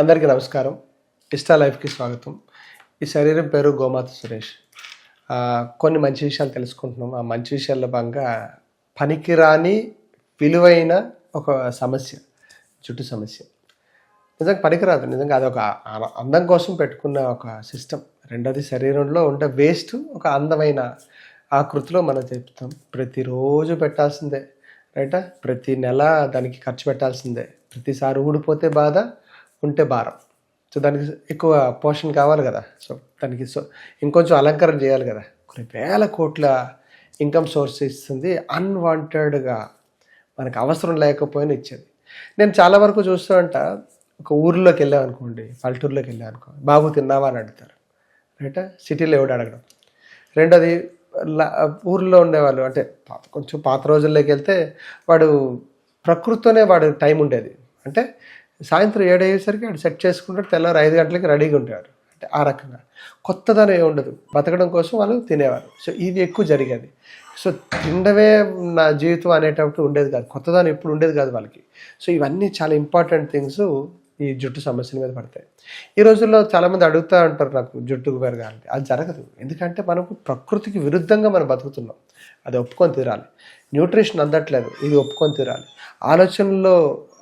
అందరికీ నమస్కారం. ఇష్టా లైఫ్కి స్వాగతం. ఈ శరీరం పేరు గోమాత సురేష్. కొన్ని మంచి విషయాలు తెలుసుకుంటున్నాం. ఆ మంచి విషయాల్లో భాగంగా పనికిరాని విలువైన ఒక సమస్య, జుట్టు సమస్య. నిజంగా పనికిరాదు. నిజంగా అదొక అందం కోసం పెట్టుకున్న ఒక సిస్టమ్. రెండోది శరీరంలో ఉండే వేస్ట్ ఒక అందమైన ఆకృతిలో మనం చెప్తాం. ప్రతిరోజు పెట్టాల్సిందే, రైటా? ప్రతి నెల దానికి ఖర్చు పెట్టాల్సిందే. ప్రతిసారి ఊడిపోతే బాధ, ఉంటే భారం. సో దానికి ఎక్కువ పోషణ కావాలి కదా. సో ఇంకొంచెం అలంకరణ చేయాలి కదా. కొన్ని వేల కోట్ల ఇన్కమ్ సోర్స్ ఇస్తుంది, అన్వాంటెడ్గా మనకు అవసరం లేకపోయినా ఇచ్చేది. నేను చాలా వరకు చూస్తూ ఉంటా, ఒక ఊరిలోకి వెళ్ళామనుకోండి, పల్లెటూరులోకి వెళ్ళామనుకో, బాబు తిన్నావా అని అడుగుతారు, రైటా? సిటీలో ఎవడు అడగడం. రెండోది ఊర్లో ఉండేవాళ్ళు, అంటే కొంచెం పాత రోజుల్లోకి వెళ్తే వాడు ప్రకృతితోనే వాడు టైం ఉండేది. అంటే సాయంత్రం 7 అయ్యేసరికి వాడు సెట్ చేసుకుంటాడు, తెల్లారు 5 గంటలకి రెడీగా ఉండేవారు. అంటే ఆ రకంగా కొత్తదనం ఏమి ఉండదు, బతకడం కోసం వాళ్ళు తినేవారు. సో ఇది ఎక్కువ జరిగేది. సో తినడమే నా జీవితం అనేటప్పుడు ఉండేది కాదు, కొత్తదనం ఎప్పుడు ఉండేది కాదు వాళ్ళకి. సో ఇవన్నీ చాలా ఇంపార్టెంట్ థింగ్స్ ఈ జుట్టు సమస్యల మీద పడతాయి. ఈ రోజుల్లో చాలామంది అడుగుతూ ఉంటారు, నాకు జుట్టుకు పెరగాలంటే. అది జరగదు. ఎందుకంటే మనకు ప్రకృతికి విరుద్ధంగా మనం బతుకుతున్నాం. అది ఒప్పుకొని తీరాలి. న్యూట్రిషన్ అందట్లేదు, ఇది ఒప్పుకొని తీరాలి. ఆలోచనలో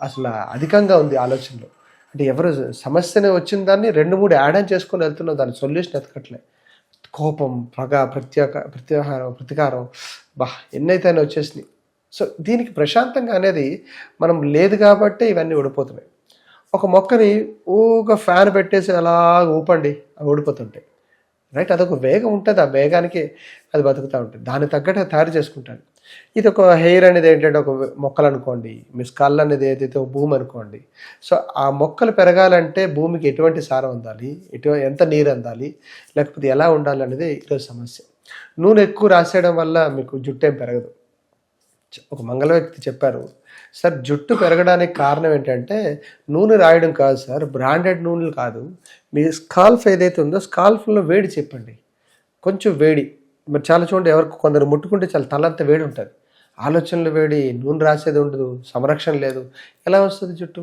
అసలు అధికంగా ఉంది ఆలోచనలో. అంటే ఎవరు సమస్యనే వచ్చిన దాన్ని 2-3 యాడ్ ఆన్ చేసుకొని వెళ్తున్నాం, దాని సొల్యూషన్ ఎతకట్లే. కోపం, పగ, ప్రతీకారం, ఎన్నైతే వచ్చేసినాయి. సో దీనికి ప్రశాంతంగా అనేది మనం లేదు కాబట్టే ఇవన్నీ ఊడిపోతున్నాయి. ఒక మొక్కని ఊగా ఫ్యాన్ పెట్టేసి అలా ఊపండి, అవి ఊడిపోతుంటాయి, రైట్? అదొక వేగం ఉంటుంది, ఆ వేగానికి అది బతుకుతూ ఉంటుంది. దాన్ని తగ్గట్టు తయారు చేసుకుంటాను. ఇది ఒక హెయిర్ అనేది ఏంటంటే ఒక మొక్కలు అనుకోండి, మీ స్కల్ అనేది ఏదైతే ఒక భూమి అనుకోండి. సో ఆ మొక్కలు పెరగాలంటే భూమికి ఎటువంటి సారం అందాలి, ఎంత నీరు అందాలి, లేకపోతే ఎలా ఉండాలి అనేది ఈరోజు సమస్య. నూనె ఎక్కువ రాసేయడం వల్ల మీకు జుట్టు ఏం పెరగదు. ఒక మంగళ వ్యక్తి చెప్పారు, సార్ జుట్టు పెరగడానికి కారణం ఏంటంటే నూనె రాయడం కాదు సార్, బ్రాండెడ్ నూనెలు కాదు, మీ స్కాల్ఫ్ ఏదైతే ఉందో స్కాల్ఫ్లో వేడి చెప్పండి, కొంచెం వేడి. మరి చాలా చూడండి, ఎవరికి కొందరు ముట్టుకుంటే చాలా తలంతా వేడి ఉంటుంది, ఆలోచనలు వేడి, నూనె రాసేది ఉండదు, సంరక్షణ లేదు, ఎలా వస్తుంది జుట్టు,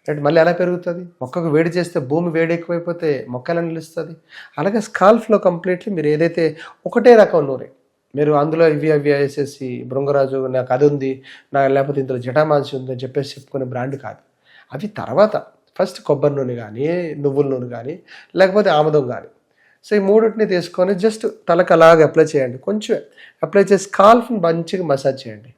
రైట్? మళ్ళీ ఎలా పెరుగుతుంది? మొక్కకు వేడి చేస్తే భూమి వేడి ఎక్కువైపోతే మొక్క ఎలా నిలుస్తుంది? అలాగే స్కాల్ఫ్లో కంప్లీట్లీ మీరు ఏదైతే ఒకటే రకం నూనె, మీరు అందులో ఇవి వేసేసి భృంగరాజు నాకు అది ఉంది, లేకపోతే ఇందులో జటామాంసి ఉంది అని చెప్పేసి చెప్పుకునే బ్రాండ్ కాదు. అవి తర్వాత ఫస్ట్ కొబ్బరి నూనె కానీ, నువ్వుల నూనె కానీ, లేకపోతే ఆముదం కానీ. సో ఈ మూడింటిని తీసుకొని జస్ట్ తలకు అలాగే అప్లై చేయండి. కొంచెం అప్లై చేసి స్కాల్ఫ్ని మంచిగా మసాజ్ చేయండి.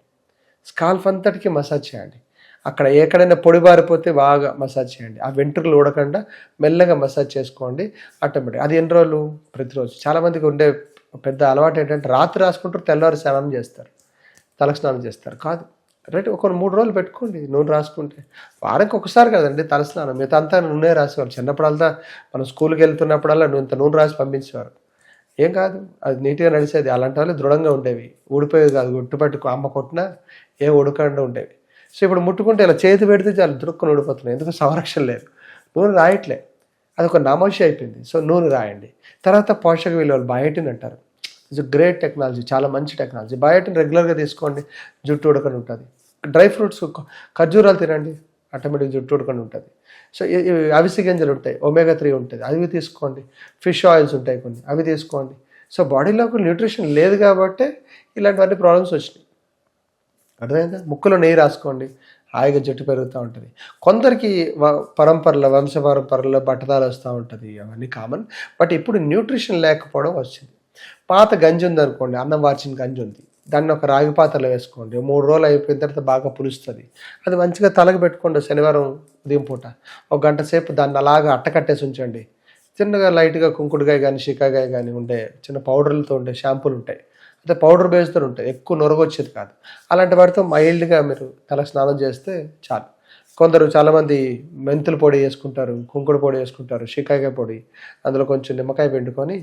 స్కాల్ఫ్ అంతటికి మసాజ్ చేయండి. అక్కడ ఎక్కడైనా పొడి బారిపోతే బాగా మసాజ్ చేయండి. ఆ వెంట్రుకలు ఊడకుండా మెల్లగా మసాజ్ చేసుకోండి. ఆటోమేటిక్ అది ఎన్ని రోజులు? ప్రతిరోజు. చాలామందికి ఉండే పెద్ద అలవాటు ఏంటంటే రాత్రి రాసుకుంటారు, తెల్లవారు స్నానం చేస్తారు, తలకు స్నానం చేస్తారు. కాదు, రైట్? ఒక 3 రోజులు పెట్టుకోండి నూనె రాసుకుంటే. వారానికి ఒకసారి కదండి తలస్నానం, మిగతా అంతా నూనె రాసేవారు. చిన్నప్పుడల్లా మనం స్కూల్కి వెళ్తున్నప్పుడల్లా ఇంత నూనె రాసి పంపించేవారు. ఏం కాదు, అది నీట్గా నడిచేది. అలాంటి వాళ్ళు దృఢంగా ఉండేవి, ఊడిపోయేది కాదు. గుట్టుపట్టుకు అమ్మ కొట్టినా ఏం ఉడకుండా ఉండేవి. సో ఇప్పుడు ముట్టుకుంటే ఇలా చేతి పెడితే చాలా దురుక్కుని ఊడిపోతున్నాయి. ఎందుకు? సంరక్షణ లేదు, నూనె రాయట్లే, అదొక నామోషి అయిపోయింది. సో నూనె రాయండి. తర్వాత పోషక విలువలు, బయోటిన్ అంటారు. ఇట్స్ గ్రేట్ టెక్నాలజీ, చాలా మంచి టెక్నాలజీ. బయోటిన్ రెగ్యులర్గా తీసుకోండి, జుట్టు ఉడకని ఉంటుంది. డ్రై ఫ్రూట్స్, ఖర్జూరాలు తినండి, ఆటోమేటిక్ జుట్టు ఉడకని ఉంటుంది. సో అవిసె గింజలు ఉంటాయి, ఒమేగా 3 ఉంటుంది, అవి తీసుకోండి. ఫిష్ ఆయిల్స్ ఉంటాయి కొన్ని, అవి తీసుకోండి. సో బాడీలో ఒక న్యూట్రిషన్ లేదు కాబట్టి ఇలాంటివన్నీ ప్రాబ్లమ్స్ వచ్చినాయి. అర్థమైందా? ముక్కులో నెయ్యి రాసుకోండి, హాయిగా జుట్టు పెరుగుతూ ఉంటుంది. కొందరికి వంశ పరంపరలో బట్టదాలు వస్తూ ఉంటుంది, అవన్నీ కామన్. బట్ ఇప్పుడు న్యూట్రిషన్ లేకపోవడం వచ్చింది. పాత గంజి ఉందనుకోండి, అన్నం వార్చిన గంజి ఉంది, దాన్ని ఒక రాగి పాత్రలో వేసుకోండి. 3 రోజులు అయిపోయిన తర్వాత బాగా పులుస్తుంది. అది మంచిగా తలకు పెట్టుకోండి. శనివారం ఉదయం పూట 1 గంట సేపు దాన్ని అలాగా అట్టకట్టేసి ఉంచండి. చిన్నగా లైట్గా కుంకుడుకాయ కానీ, షికాకాయ కానీ ఉండే చిన్న పౌడర్లతో ఉండే షాంపూలు ఉంటాయి, అంటే పౌడర్ బేస్తో ఉంటాయి, ఎక్కువ నొరగొచ్చేది కాదు. అలాంటి వాటితో మైల్డ్గా మీరు తల స్నానం చేస్తే చాలు. కొందరు చాలామంది మెంతుల పొడి వేసుకుంటారు, కుంకుడు పొడి వేసుకుంటారు, షికాకాయ పొడి, అందులో కొంచెం నిమ్మకాయ పిండుకొని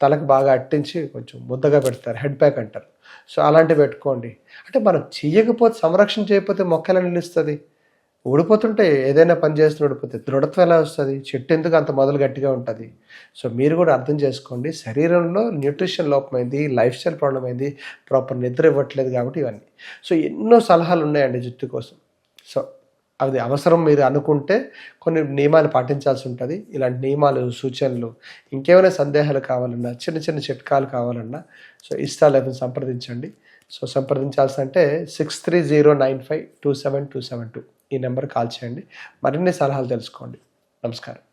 తలకు బాగా అట్టించి కొంచెం ముద్దగా పెడతారు, హెడ్ ప్యాక్ అంటారు. సో అలాంటివి పెట్టుకోండి. అంటే మనం చేయకపోతే, సంరక్షణ చేయకపోతే మొక్క ఎలా నిలుస్తుంది? ఊడిపోతుంటే, ఏదైనా పని చేస్తూ ఊడిపోతే దృఢత్వం ఎలా వస్తుంది? చెట్టు ఎందుకు అంత మొదలు గట్టిగా ఉంటుంది? సో మీరు కూడా అర్థం చేసుకోండి, శరీరంలో న్యూట్రిషన్ లోపమైంది, లైఫ్ స్టైల్ ప్రాబ్లం అయింది, ప్రాపర్ నిద్ర ఇవ్వట్లేదు కాబట్టి ఇవన్నీ. సో ఎన్నో సలహాలు ఉన్నాయండి జుట్టు కోసం. సో అది అవసరం మీరు అనుకుంటే కొన్ని నియమాలు పాటించాల్సి ఉంటుంది. ఇలాంటి నియమాలు, సూచనలు, ఇంకేమైనా సందేహాలు కావాలన్నా, చిన్న చిన్న చిట్కాలు కావాలన్నా ఇస్తా లైఫ్ని సంప్రదించండి. సంప్రదించాల్సి 6309527272 ఈ నెంబర్ కాల్ చేయండి. మరిన్ని సలహాలు తెలుసుకోండి. నమస్కారం.